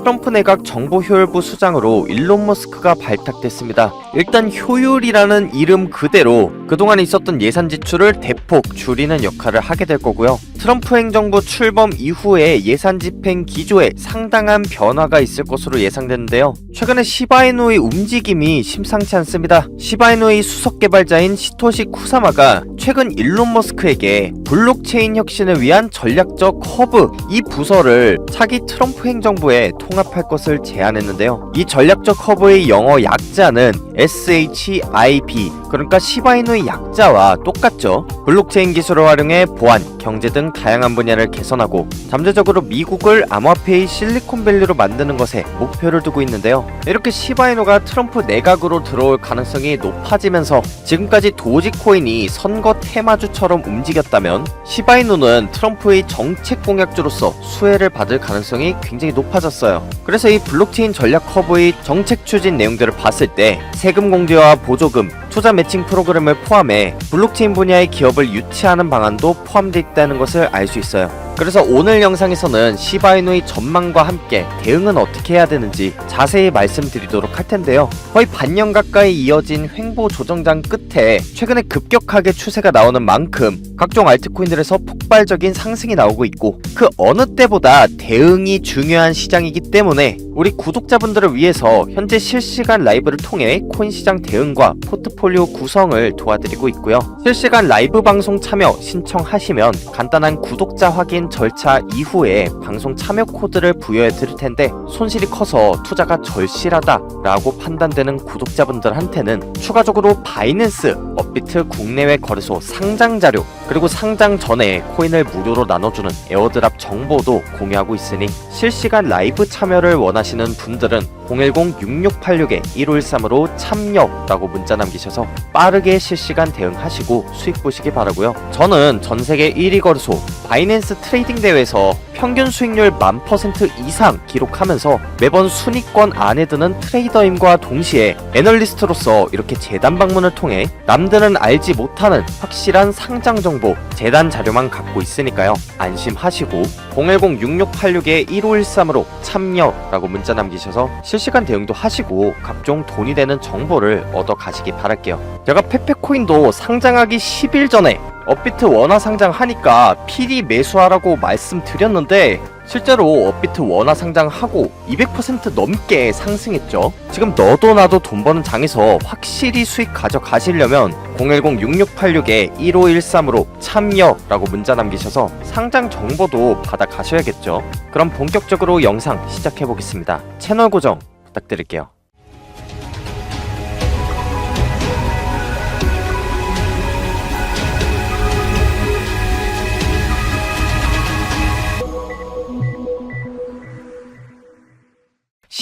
트럼프 내각 정보효율부 수장으로 일론 머스크가 발탁됐습니다. 일단 효율이라는 이름 그대로 그동안 있었던 예산 지출을 대폭 줄이는 역할을 하게 될 거고요. 트럼프 행정부 출범 이후에 예산 집행 기조에 상당한 변화가 있을 것으로 예상되는데요. 최근에 시바이누의 움직임이 심상치 않습니다. 시바이누의 수석 개발자인 시토시 쿠사마가 최근 일론 머스크에게 블록체인 혁신을 위한 전략적 허브 이 부서를 차기 트럼프 행정부에 통합할 것을 제안했는데요. 이 전략적 허브의 영어 약자는 SHIB, 그러니까 시바이누의 약자와 똑같죠. 블록체인 기술을 활용해 보안, 경제 등 다양한 분야를 개선하고 잠재적으로 미국을 암호화폐의 실리콘밸리로 만드는 것에 목표를 두고 있는데요. 이렇게 시바이누가 트럼프 내각으로 들어올 가능성이 높아지면서 지금까지 도지코인이 선거 테마주처럼 움직였다면 시바이누는 트럼프의 정책 공약주로서 수혜를 받을 가능성이 굉장히 높아졌어요. 그래서 이 블록체인 전략 허브의 정책 추진 내용들을 봤을 때 세금 공제와 보조금, 투자 매칭 프로그램을 포함해 블록체인 분야의 기업을 유치하는 방안도 포함되어 있다는 것을 알 수 있어요. 그래서 오늘 영상에서는 시바이누의 전망과 함께 대응은 어떻게 해야 되는지 자세히 말씀드리도록 할 텐데요. 거의 반년 가까이 이어진 횡보 조정장 끝에 최근에 급격하게 추세가 나오는 만큼 각종 알트코인들에서 폭발적인 상승이 나오고 있고 그 어느 때보다 대응이 중요한 시장이기 때문에 우리 구독자분들을 위해서 현재 실시간 라이브를 통해 코인 시장 대응과 포트폴리오 구성을 도와드리고 있고요. 실시간 라이브 방송 참여 신청하시면 간단한 구독자 확인 절차 이후에 방송 참여 코드를 부여해 드릴 텐데 손실이 커서 투자가 절실하다라고 판단되는 구독자분들한테는 추가적으로 바이낸스, 업비트 국내외 거래소 상장 자료 그리고 상장 전에 코인을 무료로 나눠주는 에어드랍 정보도 공유하고 있으니 실시간 라이브 참여를 원하시는 분들은 010-6686-1513으로 참여라고 문자 남기셔서 빠르게 실시간 대응하시고 수익 보시기 바라고요. 저는 전세계 1위 거래소 바이낸스 트레이딩 대회에서 평균 수익률 1000% 이상 기록하면서 매번 순위권 안에 드는 트레이더임과 동시에 애널리스트로서 이렇게 재단 방문을 통해 남들은 알지 못하는 확실한 상장 정보, 재단 자료만 갖고 있으니까요. 안심하시고 010-6686-1513으로 참여라고 문자 남기셔서 실시간 대응도 하시고 각종 돈이 되는 정보를 얻어 가시기 바랄게요. 제가 페페코인도 상장하기 10일 전에 업비트 원화 상장하니까 필히 매수하라고 말씀드렸는데 실제로 업비트 원화 상장하고 200% 넘게 상승했죠. 지금 너도 나도 돈 버는 장에서 확실히 수익 가져가시려면 010-6686-1513으로 참여라고 문자 남기셔서 상장 정보도 받아 가셔야겠죠. 그럼 본격적으로 영상 시작해 보겠습니다. 채널 고정 부탁드릴게요.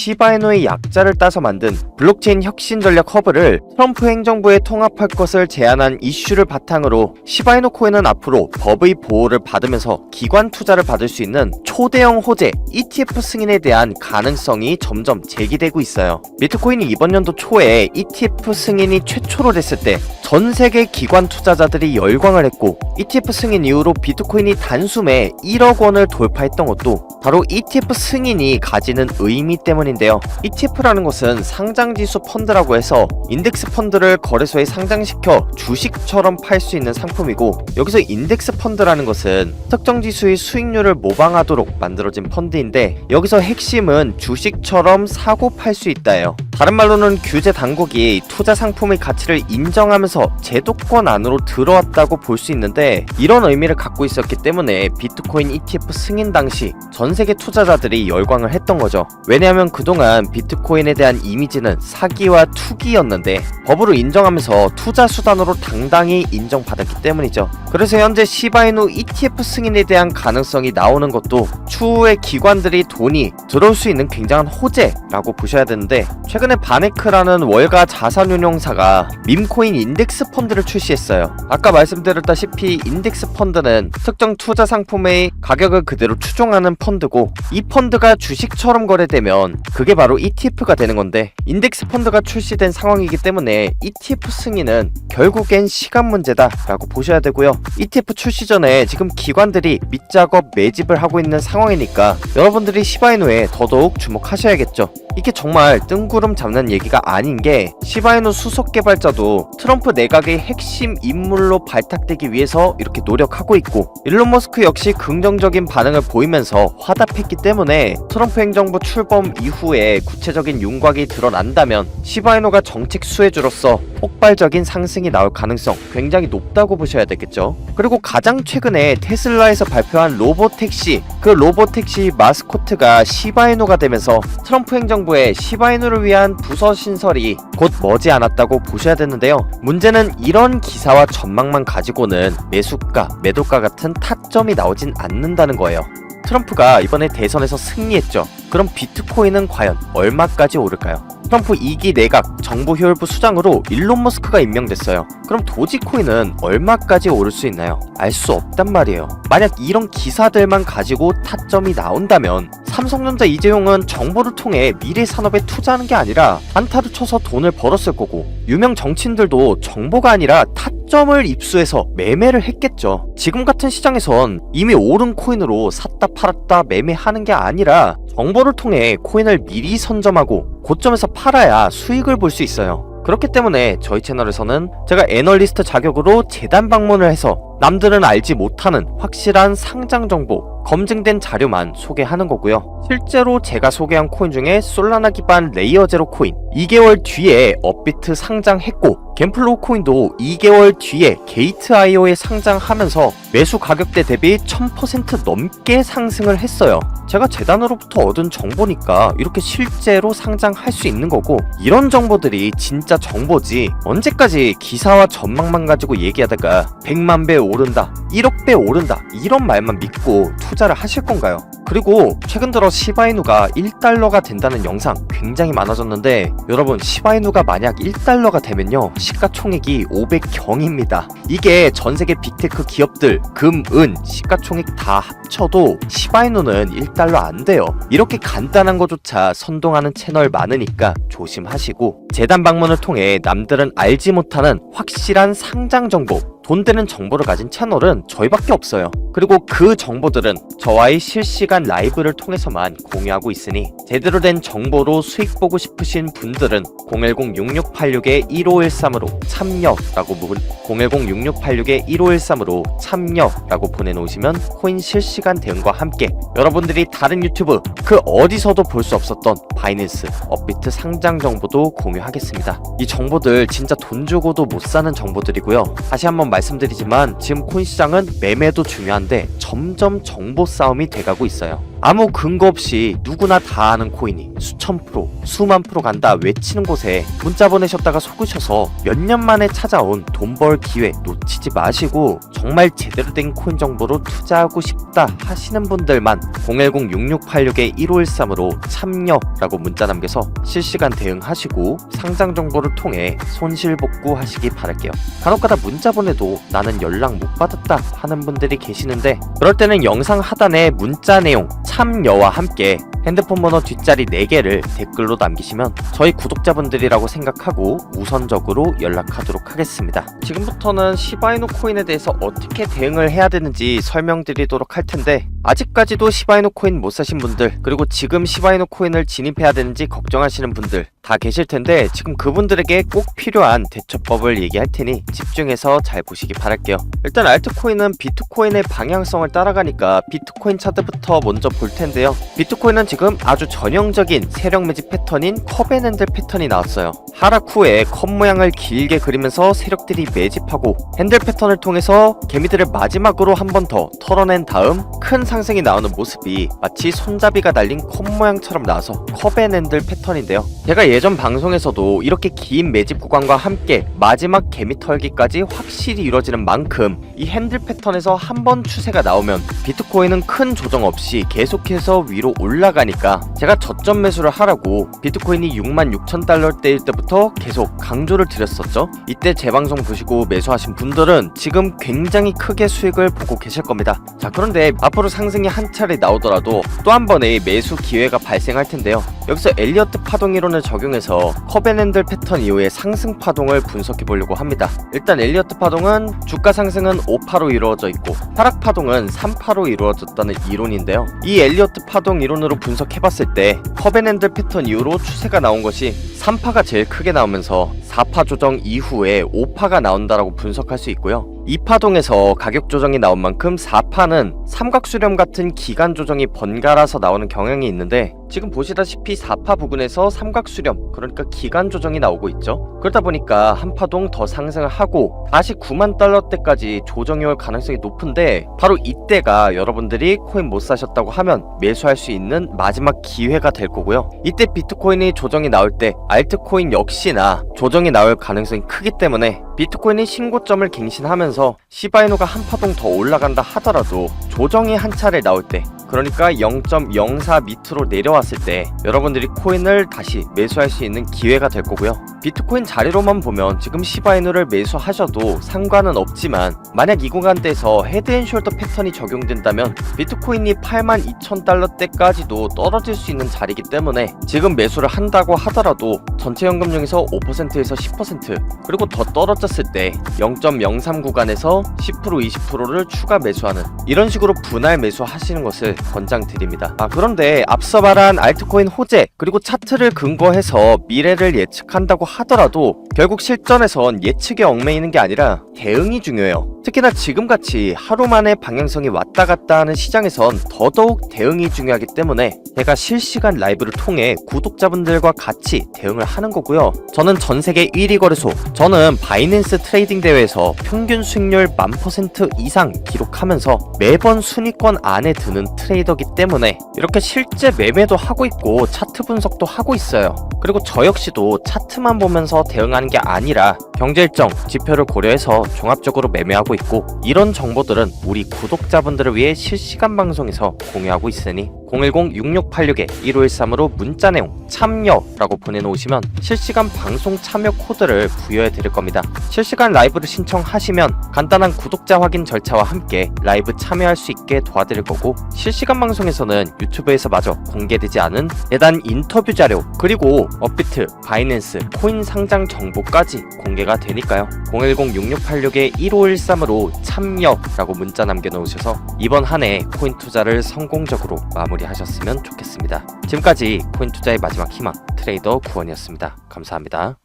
시바이누의 약자를 따서 만든 블록체인 혁신 전략 허브를 트럼프 행정부에 통합할 것을 제안한 이슈를 바탕으로 시바이누 코인은 앞으로 법의 보호를 받으면서 기관 투자를 받을 수 있는 초대형 호재 ETF 승인에 대한 가능성이 점점 제기되고 있어요. 비트코인이 이번 연도 초에 ETF 승인이 최초로 됐을 때 전 세계 기관 투자자들이 열광을 했고 ETF 승인 이후로 비트코인이 단숨에 1억 원을 돌파했던 것도 바로 ETF 승인이 가지는 의미 때문인데요. ETF라는 것은 상장지수 펀드라고 해서 인덱스 펀드를 거래소에 상장시켜 주식처럼 팔 수 있는 상품이고 여기서 인덱스 펀드라는 것은 특정 지수의 수익률을 모방하도록 만들어진 펀드인데 여기서 핵심은 주식처럼 사고 팔 수 있다예요. 다른 말로는 규제 당국이 투자 상품의 가치를 인정하면서 제도권 안으로 들어왔다고 볼 수 있는데 이런 의미를 갖고 있었기 때문에 비트코인 ETF 승인 당시 전 세계 투자자들이 열광을 했던 거죠. 왜냐하면 그동안 비트코인에 대한 이미지는 사기와 투기였는데 법으로 인정하면서 투자 수단으로 당당히 인정받았기 때문이죠. 그래서 현재 시바이누 ETF 승인에 대한 가능성이 나오는 것도 추후에 기관들이 돈이 들어올 수 있는 굉장한 호재라고 보셔야 되는데 최근에 최근에 바네크라는 월가 자산운용사가 밈코인 인덱스 펀드를 출시했어요. 아까 말씀드렸다시피 인덱스 펀드는 특정 투자 상품의 가격을 그대로 추종하는 펀드고, 이 펀드가 주식처럼 거래되면 그게 바로 ETF가 되는 건데, 인덱스 펀드가 출시된 상황이기 때문에 ETF 승인은 결국엔 시간 문제다 라고 보셔야 되고요. ETF 출시 전에 지금 기관들이 밑작업 매집을 하고 있는 상황이니까 여러분들이 시바이누에 더더욱 주목하셔야겠죠. 이게 정말 뜬구름 잡는 얘기가 아닌 게, 시바이누 수석 개발자도 트럼프 내각의 핵심 인물로 발탁되기 위해서 이렇게 노력하고 있고, 일론 머스크 역시 긍정적인 반응을 보이면서 화답했기 때문에 트럼프 행정부 출범 이후에 구체적인 윤곽이 드러난다면 시바이누가 정책 수혜주로서 폭발적인 상승이 나올 가능성 굉장히 높다고 보셔야 되겠죠. 그리고 가장 최근에 테슬라에서 발표한 로보택시, 그 로보택시 마스코트가 시바이누가 되면서 트럼프 행정부의 시바이누를 위한 부서 신설이 곧 머지않았다고 보셔야 되는데요. 문제는 이런 기사와 전망만 가지고는 매수가, 매도가 같은 타점이 나오진 않는다는 거예요. 트럼프가 이번에 대선에서 승리했죠. 그럼 비트코인은 과연 얼마까지 오를까요? 트럼프 2기 내각 정보효율부 수장으로 일론 머스크가 임명됐어요. 그럼 도지코인은 얼마까지 오를 수 있나요? 알 수 없단 말이에요. 만약 이런 기사들만 가지고 타점이 나온다면 삼성전자 이재용은 정보를 통해 미래 산업에 투자하는 게 아니라 안타를 쳐서 돈을 벌었을 거고, 유명 정치인들도 정보가 아니라 타점을 입수해서 매매를 했겠죠. 지금 같은 시장에선 이미 오른 코인으로 샀다 팔았다 매매하는 게 아니라 정보를 통해 코인을 미리 선점하고 고점에서 팔아야 수익을 볼 수 있어요. 그렇기 때문에 저희 채널에서는 제가 애널리스트 자격으로 재단 방문을 해서 남들은 알지 못하는 확실한 상장 정보, 검증된 자료만 소개하는 거고요. 실제로 제가 소개한 코인 중에 솔라나 기반 레이어 제로 코인 2개월 뒤에 업비트 상장했고, 갬플로우 코인도 2개월 뒤에 게이트.io에 상장하면서 매수 가격대 대비 1000% 넘게 상승을 했어요. 제가 재단으로부터 얻은 정보니까 이렇게 실제로 상장할 수 있는 거고, 이런 정보들이 진짜 정보지 언제까지 기사와 전망만 가지고 얘기하다가 100만 배 오른다, 1억 배 오른다 이런 말만 믿고 투자를 하실 건가요? 그리고 최근 들어 시바이누가 1달러가 된다는 영상 굉장히 많아졌는데, 여러분 시바이누가 만약 1달러가 되면요 시가총액이 500경입니다. 이게 전세계 빅테크 기업들 금, 은, 시가총액 다 합쳐도 시바이누는 1달러 안 돼요. 이렇게 간단한 거조차 선동하는 채널 많으니까 조심하시고, 재단 방문을 통해 남들은 알지 못하는 확실한 상장 정보, 돈 되는 정보를 가진 채널은 저희밖에 없어요. 그리고 그 정보들은 저와의 실시간 라이브를 통해서만 공유하고 있으니, 제대로 된 정보로 수익 보고 싶으신 분들은 010-6686-1513으로 참여라고 010-6686-1513으로 참여라고 보내놓으시면 코인 실시간 대응과 함께 여러분들이 다른 유튜브 그 어디서도 볼 수 없었던 바이낸스, 업비트 상장 정보도 공유하겠습니다. 이 정보들 진짜 돈 주고도 못 사는 정보들이고요. 다시 한번 말씀드리지만 지금 코인 시장은 매매도 중요한데 점점 정보 싸움이 돼가고 있어요. 아무 근거 없이 누구나 다 아는 코인이 수천 프로, 수만 프로 간다 외치는 곳에 문자 보내셨다가 속으셔서 몇 년 만에 찾아온 돈 벌 기회 놓치지 마시고, 정말 제대로 된 코인 정보로 투자하고 싶다 하시는 분들만 010-6686-1513으로 참여라고 문자 남겨서 실시간 대응하시고 상장 정보를 통해 손실 복구하시기 바랄게요. 간혹가다 문자 보내도 나는 연락 못 받았다 하는 분들이 계시는데, 그럴 때는 영상 하단에 문자 내용 참여와 함께 핸드폰 번호 뒷자리 4개를 댓글로 남기시면 저희 구독자분들이라고 생각하고 우선적으로 연락하도록 하겠습니다. 지금부터는 시바이누 코인에 대해서 어떻게 대응을 해야 되는지 설명드리도록 할 텐데, 아직까지도 시바이누 코인 못 사신 분들, 그리고 지금 시바이누 코인을 진입해야 되는지 걱정하시는 분들 다 계실 텐데, 지금 그분들에게 꼭 필요한 대처법을 얘기할 테니 집중해서 잘 보시기 바랄게요. 일단 알트코인은 비트코인의 방향성을 따라가니까 비트코인 차트부터 먼저 볼 텐데요. 비트코인은 지금 아주 전형적인 세력 매집 패턴인 컵 앤 핸들 패턴이 나왔어요. 하락 후에 컵 모양을 길게 그리면서 세력들이 매집하고, 핸들 패턴을 통해서 개미들을 마지막으로 한 번 더 털어낸 다음 큰 상승이 나오는 모습이 마치 손잡이가 달린 컵 모양처럼 나와서 컵 앤 핸들 패턴인데요. 제가 예전 방송에서도 이렇게 긴 매집 구간과 함께 마지막 개미 털기까지 확실히 이루어지는 만큼 이 핸들 패턴에서 한 번 추세가 나오면 비트코인은 큰 조정 없이 계속해서 위로 올라가니까 제가 저점 매수를 하라고 비트코인이 66,000달러대일 때부터 계속 강조를 드렸었죠. 이때 제 방송 보시고 매수하신 분들은 지금 굉장히 크게 수익을 보고 계실 겁니다. 자, 그런데 앞으로 상승이 한 차례 나오더라도 또 한 번의 매수 기회가 발생할 텐데요. 여기서 엘리어트 파동 이론을 적용해서 커벤핸들 패턴 이후의 상승 파동을 분석해 보려고 합니다. 일단 엘리어트 파동은 주가 상승은 5파로 이루어져 있고 하락 파동은 3파로 이루어졌다는 이론인데요. 이 엘리어트 파동 이론으로 분석해봤을 때 커벤핸들 패턴 이후로 추세가 나온 것이 3파가 제일 크게 나오면서 4파 조정 이후에 5파가 나온다라고 분석할 수 있고요. 2파동에서 가격 조정이 나온 만큼 4파는 삼각수렴 같은 기간 조정이 번갈아서 나오는 경향이 있는데 지금 보시다시피 4파 부근에서 삼각수렴, 그러니까 기간 조정이 나오고 있죠. 그러다 보니까 한 파동 더 상승을 하고 다시 9만 달러대까지 조정이 올 가능성이 높은데 바로 이때가 여러분들이 코인 못 사셨다고 하면 매수할 수 있는 마지막 기회가 될 거고요. 이때 비트코인이 조정이 나올 때 알트코인 역시나 조정이 나올 가능성이 크기 때문에 비트코인이 신고점을 갱신하면서 시바이누가 한 파동 더 올라간다 하더라도 조정이 한 차례 나올 때, 그러니까 0.04 밑으로 내려왔을 때 여러분들이 코인을 다시 매수할 수 있는 기회가 될 거고요. 비트코인 자리로만 보면 지금 시바이누를 매수하셔도 상관은 없지만 만약 이 구간대에서 헤드앤숄더 패턴이 적용된다면 비트코인이 82,000달러대까지도 떨어질 수 있는 자리이기 때문에 지금 매수를 한다고 하더라도 전체 현금중에서 5%에서 10% 그리고 더 떨어졌을 때 0.03 구간에서 10% 20%를 추가 매수하는 이런 식으로 분할 매수하시는 것을 권장드립니다. 그런데 앞서 말한 알트코인 호재 그리고 차트를 근거해서 미래를 예측한다고 하더라도 결국 실전에선 예측에 얽매이는 게 아니라 대응이 중요해요. 특히나 지금같이 하루 만에 방향성이 왔다 갔다 하는 시장에선 더더욱 대응이 중요하기 때문에 제가 실시간 라이브를 통해 구독자분들과 같이 대응을 하는 거고요. 저는 전세계 1위 거래소, 저는 바이낸스 트레이딩 대회에서 평균 수익률 1000% 이상 기록하면서 매번 순위권 안에 드는 트레이더기 때문에 이렇게 실제 매매도 하고 있고 차트 분석도 하고 있어요. 그리고 저 역시도 차트만 보면서 대응하는 게 아니라 경제일정, 지표를 고려해서 종합적으로 매매하고 있고 이런 정보들은 우리 구독자분들을 위해 실시간 방송에서 공유하고 있으니 010-6686-1513으로 문자 내용 참여라고 보내놓으시면 실시간 방송 참여 코드를 부여해 드릴 겁니다. 실시간 라이브를 신청하시면 간단한 구독자 확인 절차와 함께 라이브 참여할 수 있게 도와드릴 거고 실시간 방송에서는 유튜브에서 마저 공개되지 않은 예단 인터뷰 자료 그리고 업비트, 바이낸스, 코인 상장 정보까지 공개가 되니까요. 010-6686-1513으로 참여라고 문자 남겨놓으셔서 이번 한 해 코인 투자를 성공적으로 마무리하셨으면 좋겠습니다. 지금까지 코인 투자의 마지막 희망 트레이더 구원이었습니다. 감사합니다.